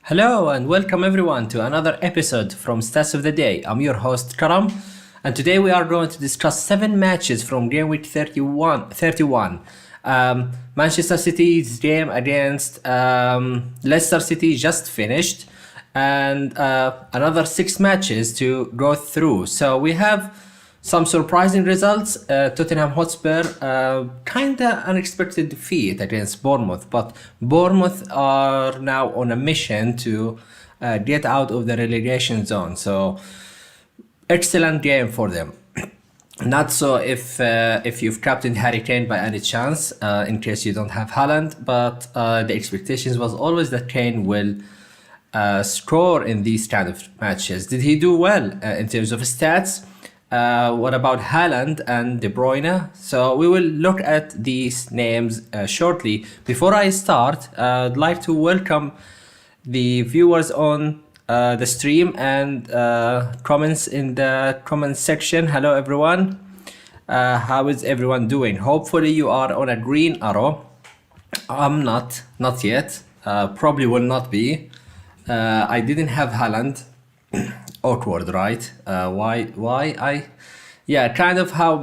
Hello and welcome everyone to another episode from Stats of the Day. I'm your host Karam, and today we are going to discuss 7 matches from Gameweek 31. Manchester City's game against Leicester City just finished, and another 6 matches to go through. So we have some surprising results. Tottenham Hotspur, kinda unexpected defeat against Bournemouth, but Bournemouth are now on a mission to get out of the relegation zone. So excellent game for them. Not so if you've captained Harry Kane by any chance, in case you don't have Haaland, but the expectations was always that Kane will score in these kind of matches. Did he do well in terms of stats? What about Haaland and De Bruyne? So we will look at these names shortly. Before I start, I'd like to welcome the viewers on the stream and comments in the comment section. Hello everyone. How is everyone doing? Hopefully you are on a green arrow. I'm not yet. Probably will not be. I didn't have Haaland. Awkward, right? Why? Yeah, kind of how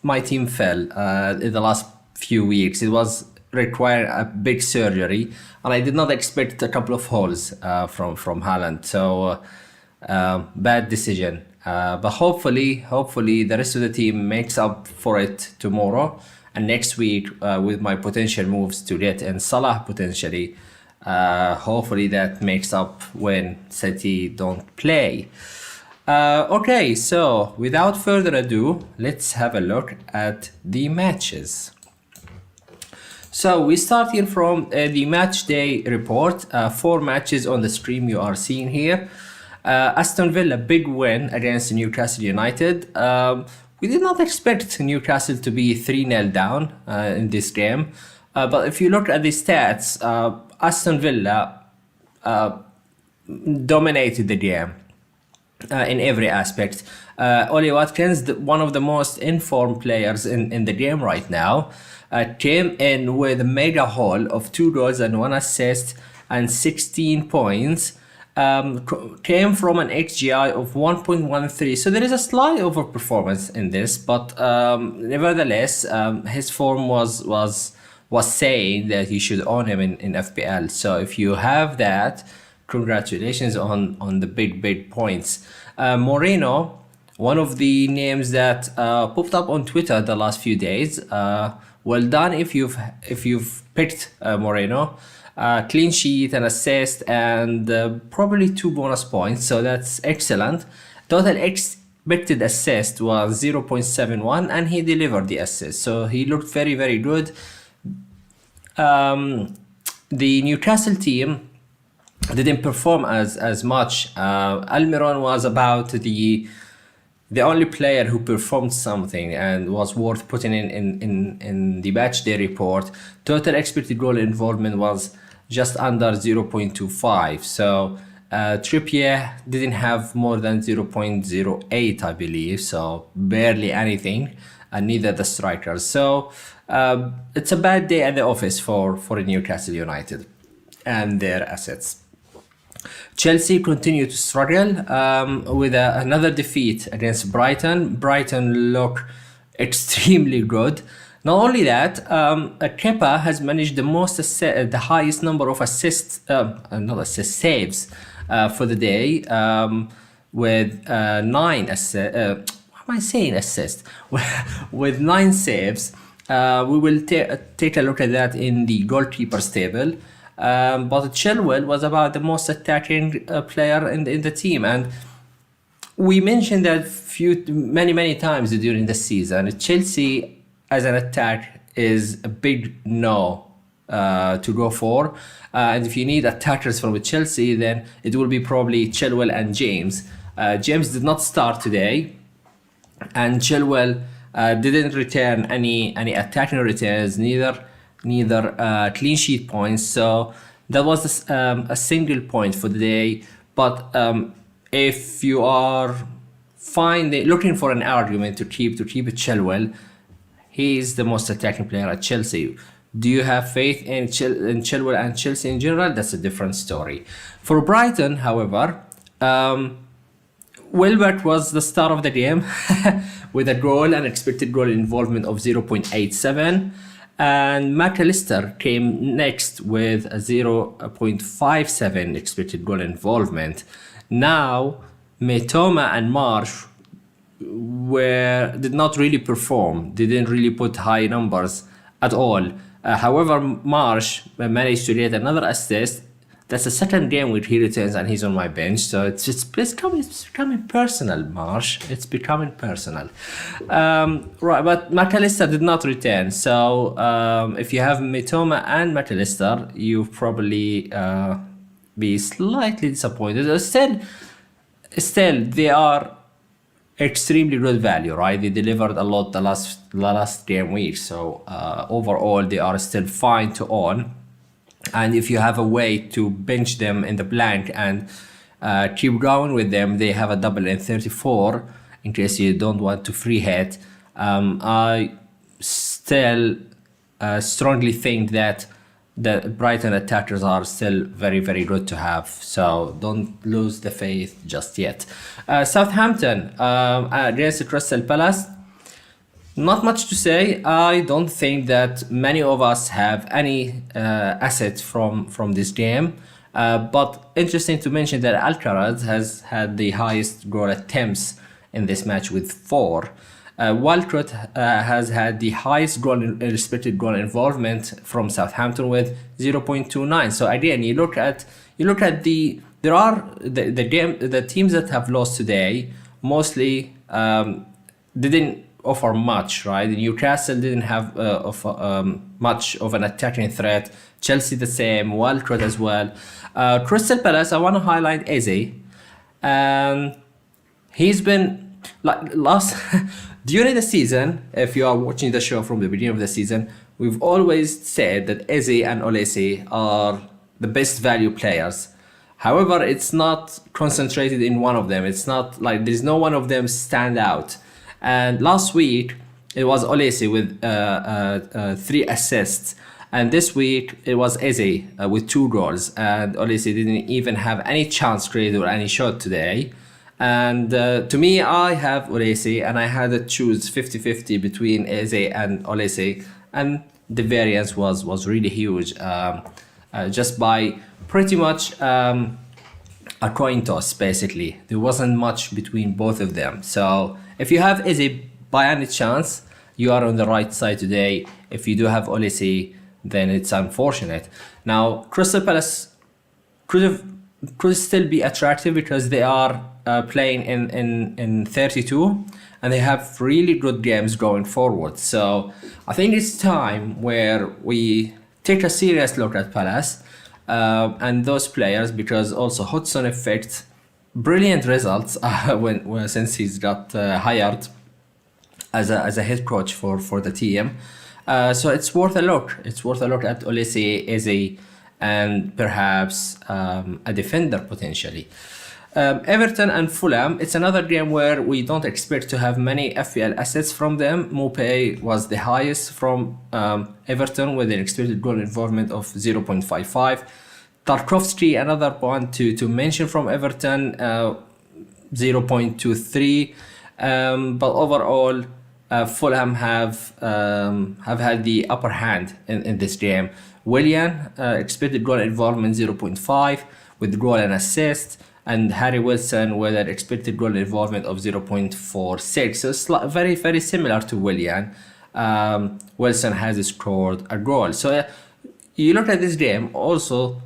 my team fell in the last few weeks. It was required a big surgery, and I did not expect a couple of holes from Haaland. So bad decision. But hopefully the rest of the team makes up for it tomorrow and next week with my potential moves to get in Salah potentially. Hopefully that makes up when City don't play. Okay, so without further ado, let's have a look at the matches. So we start here from the match day report. 4 matches on the stream you are seeing here. Aston Villa, big win against Newcastle United. We did not expect Newcastle to be 3-0 down in this game. But if you look at the stats, Aston Villa dominated the game in every aspect. Oli Watkins, one of the most informed players in the game right now, came in with a mega haul of 2 goals and 1 assist and 16 points. Came from an XGI of 1.13, so there is a slight overperformance in this, but nevertheless, his form was saying that you should own him in FPL. So if you have that, congratulations on the big points. Moreno, one of the names that popped up on Twitter the last few days. Well done if you've picked Moreno. Clean sheet, an assist, and probably 2 bonus points. So that's excellent. Total expected assist was 0.71, and he delivered the assist. So he looked very good. The Newcastle team didn't perform as much. Almiron was about the only player who performed something and was worth putting in the match day report. Total expected goal involvement was just under 0.25. So Trippier didn't have more than 0.08, I believe. So barely anything, and neither the strikers. So it's a bad day at the office for Newcastle United and their assets. Chelsea continue to struggle with another defeat against Brighton. Brighton look extremely good. Not only that, Kepa has managed the highest number of saves for the day, with 9 assists. What am I saying? Assist with 9 saves. We will take a look at that in the goalkeepers table. But Chilwell was about the most attacking player in the team, and we mentioned that many times during the season. Chelsea as an attack is a big no to go for, and if you need attackers from Chelsea, then it will be probably Chilwell and James. James did not start today, and Chilwell didn't return any attacking returns, neither clean sheet points. So that was a single point for the day. But if you are looking for an argument to keep Chilwell, he is the most attacking player at Chelsea. Do you have faith in Chilwell and Chelsea in general? That's a different story. For Brighton, however, Wilbert was the star of the game with a goal and expected goal involvement of 0.87. And McAllister came next with a 0.57 expected goal involvement. Now, Mitoma and Marsh did not really perform. They didn't really put high numbers at all. However, Marsh managed to get another assist. That's the second game which he returns and he's on my bench. So it's becoming personal, Marsh. It's becoming personal. Right, but McAllister did not return. So if you have Mitoma and McAllister, you probably be slightly disappointed. Still, they are extremely good value, right? They delivered a lot the last game week. So overall, they are still fine to own. And if you have a way to bench them in the blank and keep going with them, they have a double in 34 in case you don't want to free hit. I still strongly think that the Brighton attackers are still very, very good to have. So don't lose the faith just yet. Southampton against Crystal Palace. Not much to say. I don't think that many of us have any assets from this game. But interesting to mention that Alcaraz has had the highest goal attempts in this match with 4. Walcott has had the highest expected goal involvement from Southampton with 0.29. So again, you look at the teams that have lost today mostly didn't offer much, right? Newcastle didn't have much of an attacking threat. Chelsea the same, Walcott as well. Crystal Palace, I want to highlight Eze. He's been like last during the season. If you are watching the show from the beginning of the season, we've always said that Eze and Olise are the best value players. However, it's not concentrated in one of them. It's not like there's no one of them stand out. And last week it was Olise with 3 assists, and this week it was Eze with 2 goals. And Olise didn't even have any chance created or any shot today. And to me, I have Olise, and I had to choose 50-50 between Eze and Olise, and the variance was really huge, just by pretty much a coin toss. Basically, there wasn't much between both of them. So if you have Eze by any chance, you are on the right side today. If you do have Olise, then it's unfortunate. Now, Crystal Palace could still be attractive because they are playing in 32, and they have really good games going forward. So I think it's time where we take a serious look at Palace and those players, because also Hudson effect. Brilliant results since he's got hired as a head coach for the team. So it's worth a look. It's worth a look at Olise, Eze, and perhaps a defender potentially. Everton and Fulham. It's another game where we don't expect to have many FPL assets from them. Mopey was the highest from Everton with an expected goal involvement of 0.55. Tarkowski, another one to mention from Everton, 0.23. But overall, Fulham have had the upper hand in this game. Willian, expected goal involvement 0.5 with goal and assist, and Harry Wilson with an expected goal involvement of 0.46. So it's very, very similar to Willian. Wilson has scored a goal. So you look at this game also.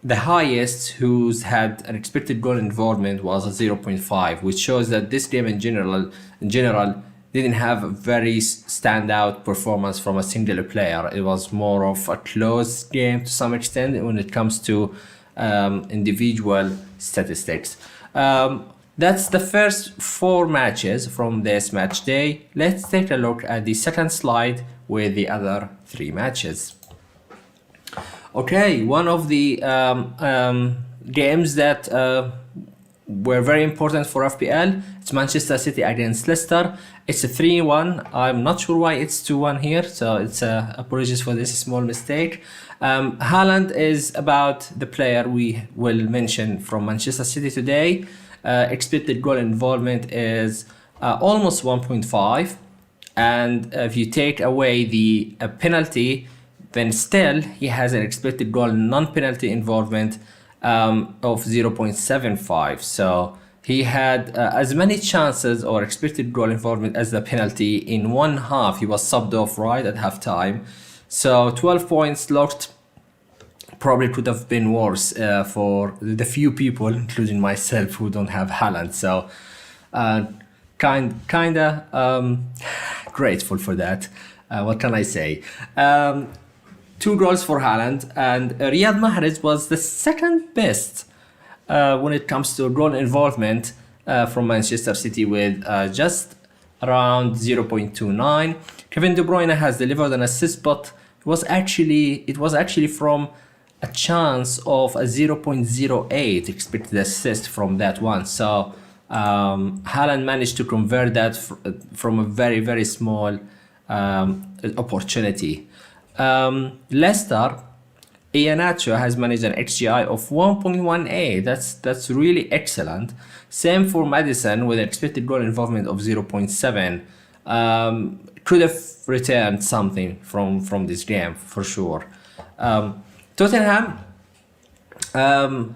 The highest who's had an expected goal involvement was a 0.5, which shows that this game in general didn't have a very standout performance from a singular player. It was more of a close game to some extent when it comes to individual statistics. That's the first 4 matches from this match day. Let's take a look at the second slide with the other 3 matches. Okay, one of the games that were very important for FPL. It's Manchester City against Leicester. It's a 3-1. I'm not sure why it's 2-1 here, so it's apologies for this small mistake. Haaland is about the player we will mention from Manchester City today. Expected goal involvement is almost 1.5, and if you take away the penalty, then still he has an expected goal non-penalty involvement of 0.75. So he had as many chances or expected goal involvement as the penalty in one half. He was subbed off right at halftime. So 12 points locked. Probably could have been worse for the few people, including myself, who don't have Haaland. So kinda grateful for that. What can I say? 2 goals for Haaland, and Riyad Mahrez was the second best when it comes to goal involvement from Manchester City with just around 0.29. Kevin De Bruyne has delivered an assist, but it was actually from a chance of a 0.08 expected assist from that one. So Haaland managed to convert that from a very, very small opportunity. Leicester, Iheanacho has managed an XGI of 1.18. That's really excellent. Same for Maddison with an expected goal involvement of 0.7. Could have returned something from this game for sure. Tottenham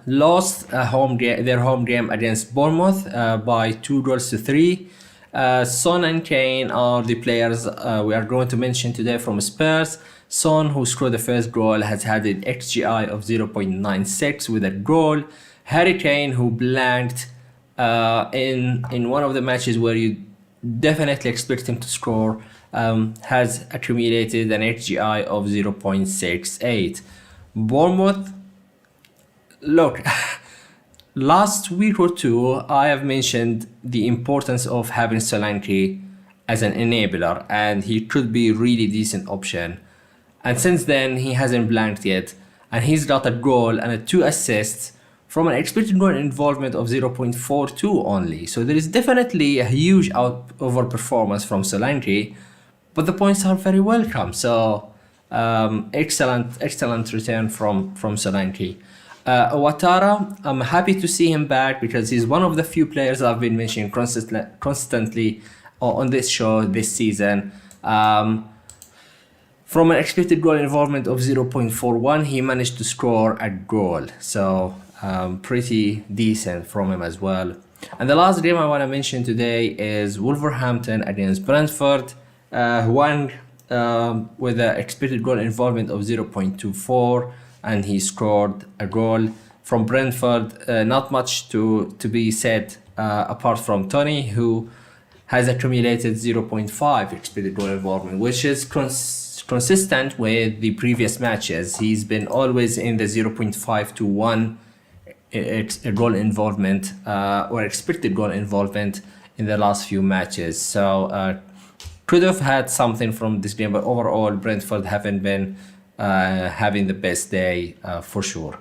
lost their home game against Bournemouth by 2-3. Son and Kane are the players we are going to mention today from Spurs. Son, who scored the first goal, has had an XGI of 0.96 with a goal. Harry Kane, who blanked in one of the matches where you definitely expect him to score, has accumulated an XGI of 0.68. Bournemouth, look, last week or two, I have mentioned the importance of having Solanke as an enabler, and he could be a really decent option. And since then, he hasn't blanked yet, and he's got a goal and 2 assists from an expected goal involvement of 0.42 only. So there is definitely a huge overperformance from Solanke, but the points are very welcome. So excellent return from Solanke. Ouattara, I'm happy to see him back because he's one of the few players I've been mentioning constantly on this show this season. From an expected goal involvement of 0.41, he managed to score a goal. So pretty decent from him as well. And the last game I want to mention today is Wolverhampton against Brentford. Won with an expected goal involvement of 0.24, and he scored a goal. From Brentford, not much to be said apart from Tony, who has accumulated 0.5 expected goal involvement, which is consistent with the previous matches. He's been always in the 0.5 to 1 goal involvement or expected goal involvement in the last few matches. So could have had something from this game, but overall Brentford haven't been having the best day for sure.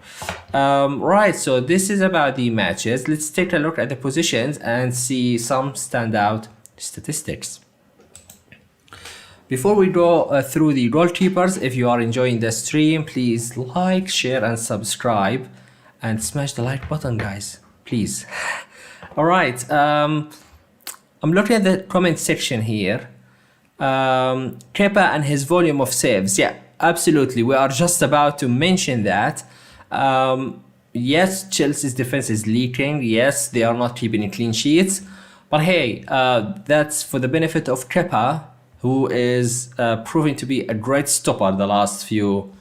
Right, so this is about the matches. Let's take a look at the positions and see some standout statistics. Before we go through the goalkeepers, if you are enjoying the stream, please like, share and subscribe and smash the like button, guys, please. All right, I'm looking at the comment section here. Kepa and his volume of saves. Yeah, absolutely. We are just about to mention that. Yes, Chelsea's defense is leaking. Yes, they are not keeping clean sheets. But hey, that's for the benefit of Kepa, who is proving to be a great stopper the last few,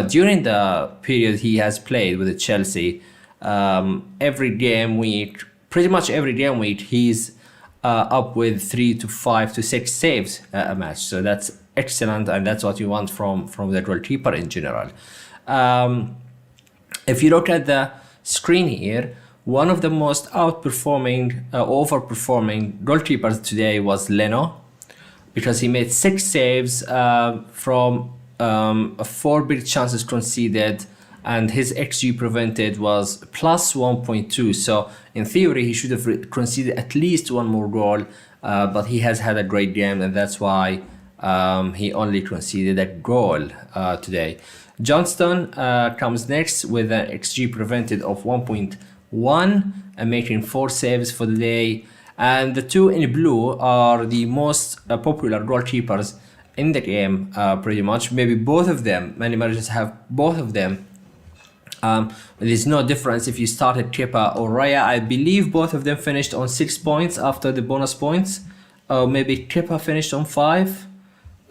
during the period he has played with Chelsea. Every game week, pretty much every game week, he's up with 3 to 5 to 6 saves a match. So that's excellent, and that's what you want from the goalkeeper in general. If you look at the screen here, one of the most overperforming goalkeepers today was Leno, because he made 6 saves from 4 big chances conceded and his XG prevented was plus 1.2. So in theory, he should have conceded at least one more goal, but he has had a great game, and that's why he only conceded a goal today. Johnston comes next with an XG prevented of 1.1 and making 4 saves for the day. And the two in blue are the most popular goalkeepers in the game, pretty much. Maybe both of them. Many managers have both of them. There's no difference if you started Kepa or Raya. I believe both of them finished on 6 points after the bonus points. Maybe Kepa finished on 5.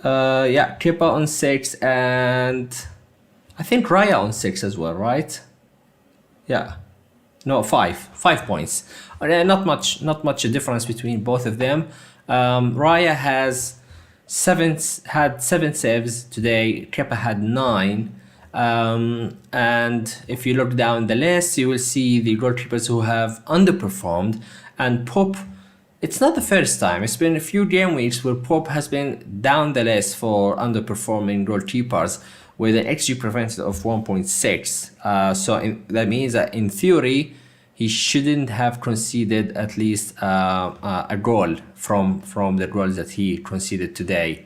Yeah, Kepa on 6, and I think Raya on 6 as well, right? Yeah. No, 5 points. Not much a difference between both of them. Raya had 7 saves today. Kepa had 9. And if you look down the list, you will see the goalkeepers who have underperformed. And Pope, it's not the first time. It's been a few game weeks where Pope has been down the list for underperforming goalkeepers with an XG prevented of 1.6. So that means that in theory, he shouldn't have conceded at least a goal from the goals that he conceded today.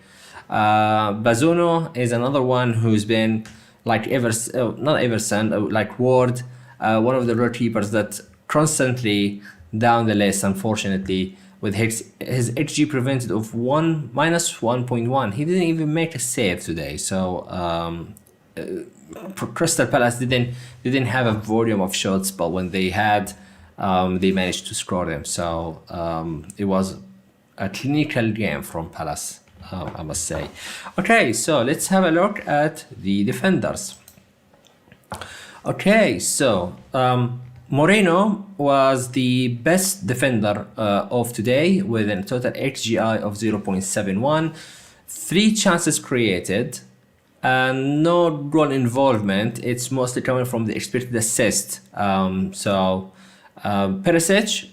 Bazuno is another one who's been like like Ward, one of the goalkeepers that constantly down the list, unfortunately, with his XG prevented of minus 1.1. He didn't even make a save today. So Crystal Palace didn't have a volume of shots, but when they had, they managed to score them. So it was a clinical game from Palace, I must say. Okay, so let's have a look at the defenders. Okay, so Moreno was the best defender of today with a total XGI of 0.71, 3 chances created, and no goal involvement. It's mostly coming from the expected assist. Perisic,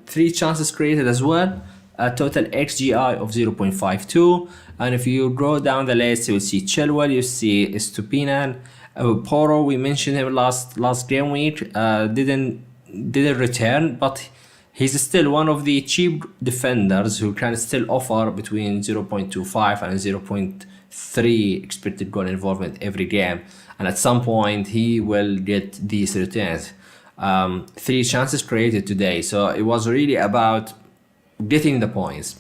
3 chances created as well, a total XGI of 0.52. And if you go down the list, you will see Chilwell, you see Estupinan, Poro. We mentioned him last game week. Didn't return, but he's still one of the cheap defenders who can still offer between 0.25 and 0.3 expected goal involvement every game, and at some point he will get these returns. 3 chances created today, so it was really about getting the points,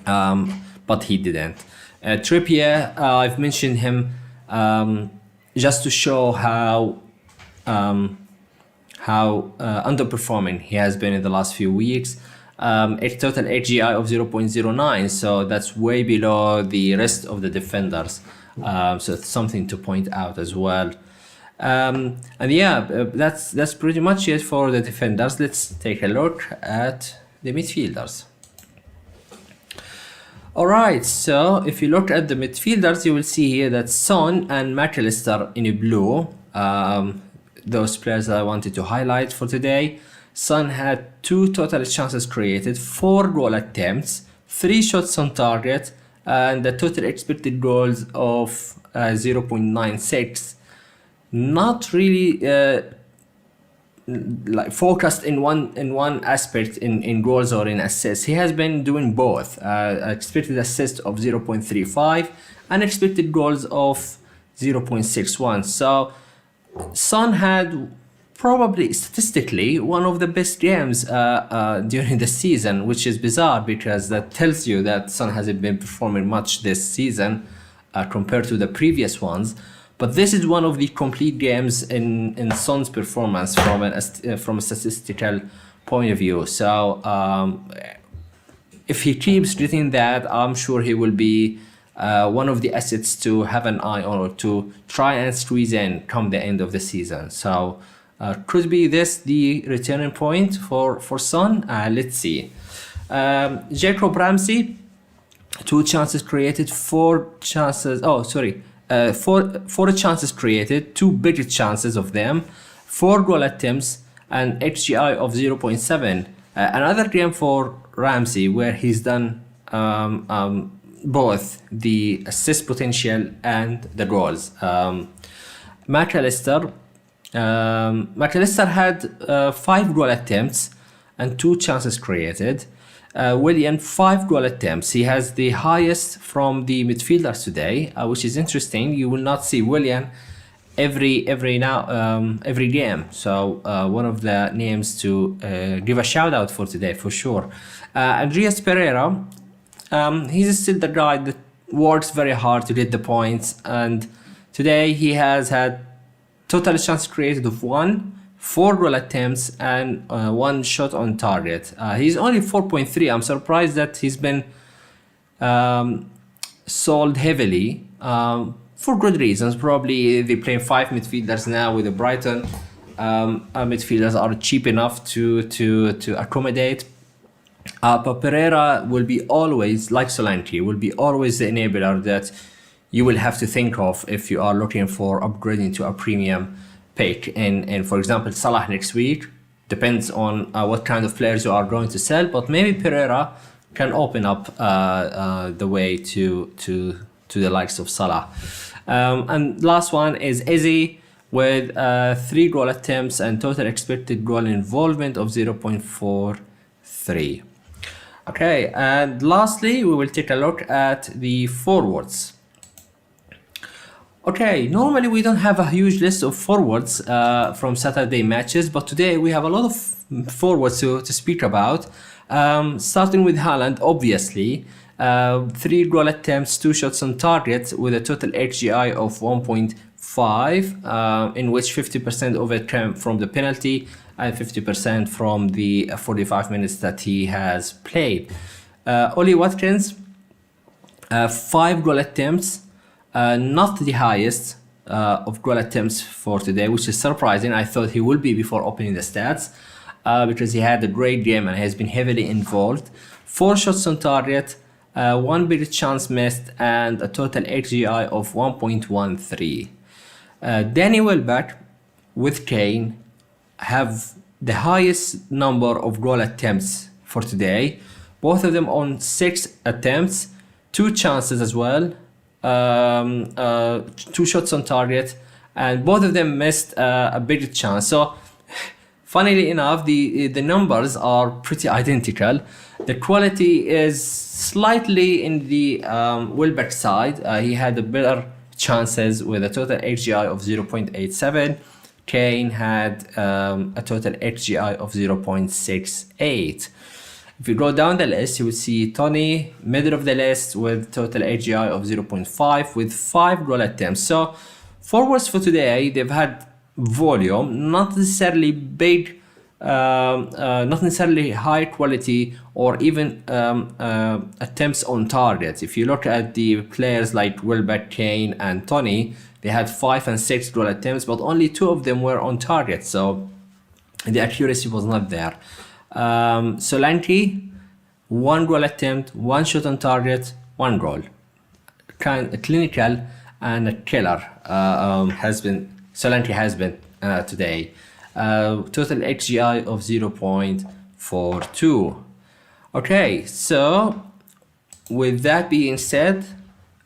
but he didn't. Trippier, I've mentioned him just to show how underperforming he has been in the last few weeks. A total XGI of 0.09, so that's way below the rest of the defenders. So it's something to point out as well. And yeah, that's pretty much it for the defenders. Let's take a look at the midfielders. Alright, so if you look at the midfielders, you will see here that Son and McAllister in blue, those players that I wanted to highlight for today. Son had 2 total chances created, 4 goal attempts, 3 shots on target, and the total expected goals of 0.96. Not really like focused in one aspect in goals or in assists. He has been doing both. Expected assist of 0.35 and expected goals of 0.61. So Son had probably statistically one of the best games during the season, which is bizarre because that tells you that Son hasn't been performing much this season compared to the previous ones. But this is one of the complete games in Son's performance from a statistical point of view. So if he keeps getting that, I'm sure he will be one of the assets to have an eye on, or to try and squeeze in come the end of the season. So could be this the returning point for Son? Let's see. Jacob Ramsey, 2 chances created, 4 chances. Oh, sorry. 4 chances created, 2 big chances of them, 4 goal attempts, and XGI of 0.7. Another game for Ramsey where he's done both the assist potential and the goals. McAllister. McAllister had 5 goal attempts and 2 chances created. Willian, 5 goal attempts. He has the highest from the midfielders today, which is interesting. You will not see Willian every game. So one of the names to give a shout out for today for sure. Andreas Pereira, he's still the guy that works very hard to get the points, and today he has had total chance created of 1, 4 goal attempts, and 1 shot on target. He's only 4.3. I'm surprised that he's been sold heavily for good reasons. Probably they play 5 midfielders now with the Brighton. Midfielders are cheap enough to accommodate. But Pereira will be always, like Solanke, will be always the enabler that you will have to think of if you are looking for upgrading to a premium pick. And for example, Salah next week depends on what kind of players you are going to sell, but maybe Pereira can open up the way to the likes of Salah. And last one is Izzy with 3 goal attempts and total expected goal involvement of 0.43. Okay, and lastly, we will take a look at the forwards. Okay, normally we don't have a huge list of forwards from Saturday matches, but today we have a lot of forwards to speak about. Starting with Haaland, obviously. 3 goal attempts, 2 shots on target with a total XGI of 1.5, in which 50% of it came from the penalty and 50% from the 45 minutes that he has played. Ollie Watkins, 5 goal attempts, not the highest of goal attempts for today, which is surprising. I thought he would be before opening the stats because he had a great game and has been heavily involved. 4 shots on target, 1 big chance missed, and a total XGI of 1.13. Danny Welbeck with Kane have the highest number of goal attempts for today. Both of them on 6 attempts, 2 chances as well, 2 shots on target, and both of them missed a big chance. So funnily enough, the numbers are pretty identical. The quality is slightly in the Welbeck side. He had a better chances with a total XGI of 0.87. Kane had a total XGI of 0.68. If you go down the list, you will see Tony, middle of the list, with total XGI of 0.5 with 5 goal attempts. So forwards for today, they've had volume, not necessarily big, not necessarily high quality or even attempts on target. If you look at the players like Welbeck, Kane, and Tony, they had 5 and 6 goal attempts, but only 2 of them were on target, so the accuracy was not there. Solanke, 1 goal attempt, 1 shot on target, 1 goal. Clinical and a killer Solanke has been today. Total XGI of 0.42. Okay, so with that being said,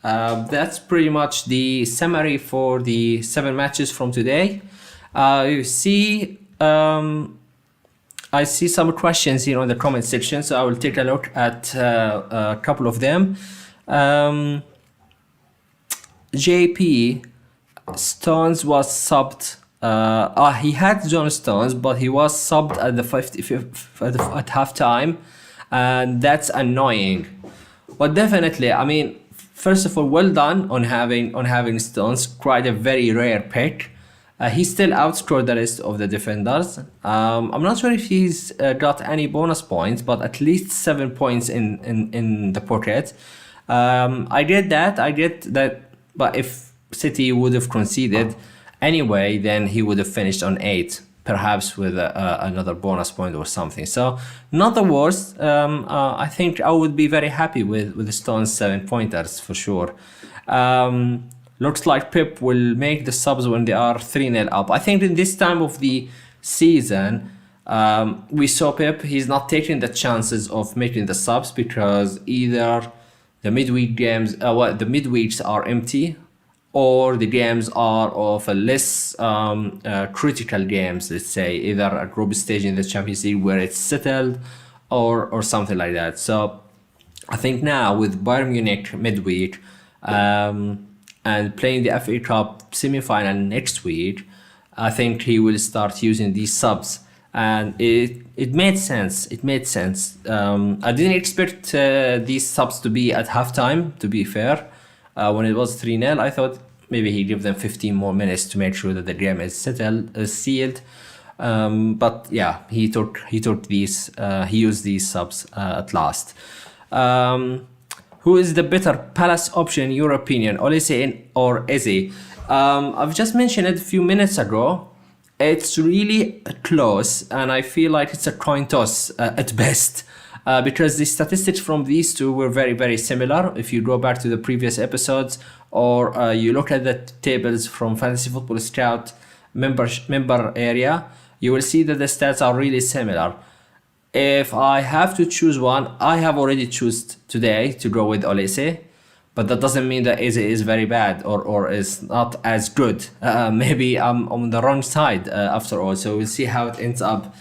that's pretty much the summary for the 7 matches from today. You see, I see some questions here on the comment section, so I will take a look at a couple of them. JP Stones was subbed. He had John Stones, but he was subbed at the 55th at halftime, and that's annoying. But definitely, I mean, first of all, well done on having Stones. Quite a very rare pick. He still outscored the rest of the defenders. I'm not sure if he's got any bonus points, but at least 7 points in the pocket. I get that. But if City would have conceded anyway, then he would have finished on 8, perhaps with another bonus point or something. So not the worst. I think I would be very happy with the Stones 7 pointers for sure. Looks like Pep will make the subs when they are 3-0 up. I think in this time of the season, we saw Pep, he's not taking the chances of making the subs because either the midweek games, the midweeks are empty, or the games are of a less critical games, let's say either a group stage in the Champions League where it's settled or something like that. So I think now with Bayern Munich midweek and playing the FA Cup semi-final next week, I think he will start using these subs, and it made sense. It made sense. I didn't expect these subs to be at halftime, to be fair. When it was 3-0, I thought maybe he give them 15 more minutes to make sure that the game is sealed. But yeah, he took these. He used these subs at last. Who is the better Palace option in your opinion, Olise or Eze? I've just mentioned it a few minutes ago. It's really close, and I feel like it's a coin toss at best. Because the statistics from these two were very, very similar. If you go back to the previous episodes, or you look at the tables from Fantasy Football Scout member area, you will see that the stats are really similar. If I have to choose one, I have already chosen today to go with Olise, but that doesn't mean that Eze is very bad or is not as good. Maybe I'm on the wrong side after all, so we'll see how it ends up.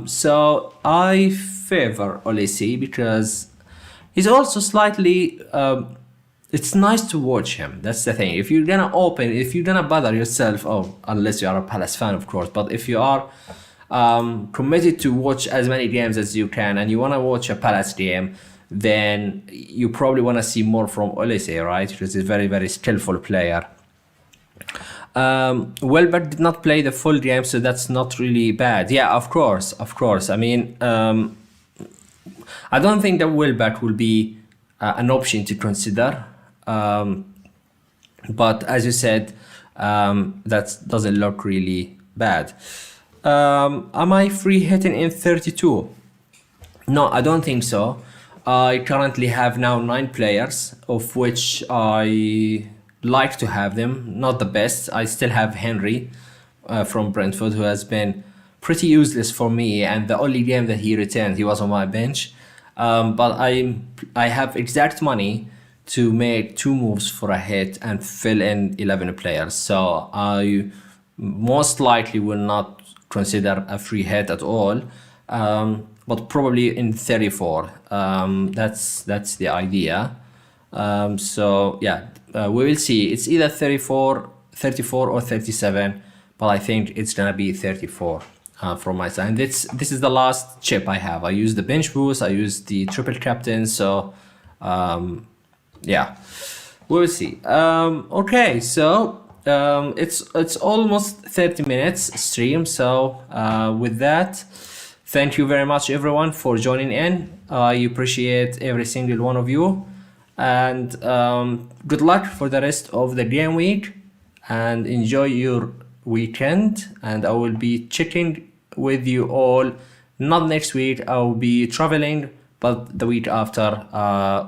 So I favor Olise because he's also slightly it's nice to watch him. That's the thing. If you're gonna bother yourself, unless you are a Palace fan of course, but if you are committed to watch as many games as you can and you want to watch a Palace game, then you probably want to see more from Olise, right? Because he's a very, very skillful player. Welbeck did not play the full game, so that's not really bad. Yeah, of course. I mean, I don't think that Welbeck will be an option to consider. But as you said, that doesn't look really bad. Am I free hitting in 32? No, I don't think so. I currently have now 9 players, of which I like to have them. Not the best. I still have Henry from Brentford, who has been pretty useless for me, and the only game that he returned, he was on my bench. But I have exact money to make 2 moves for a hit and fill in 11 players. So I most likely will not consider a free hit at all. But probably in 34. That's the idea. So yeah, we will see. It's either 34 or 37, but I think it's gonna be 34 from my side. And this is the last chip I have. I use the bench boost. I use the triple captain. So yeah, we will see. Okay, so it's almost 30 minutes stream. So with that, thank you very much everyone for joining in. I appreciate every single one of you, and good luck for the rest of the game week, and enjoy your weekend. And I will be checking with you all, not next week, I will be traveling, but the week after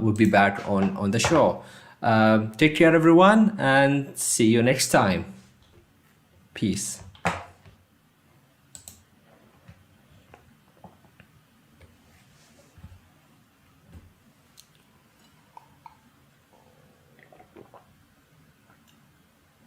we'll be back on the show. Take care everyone, and see you next time. Peace.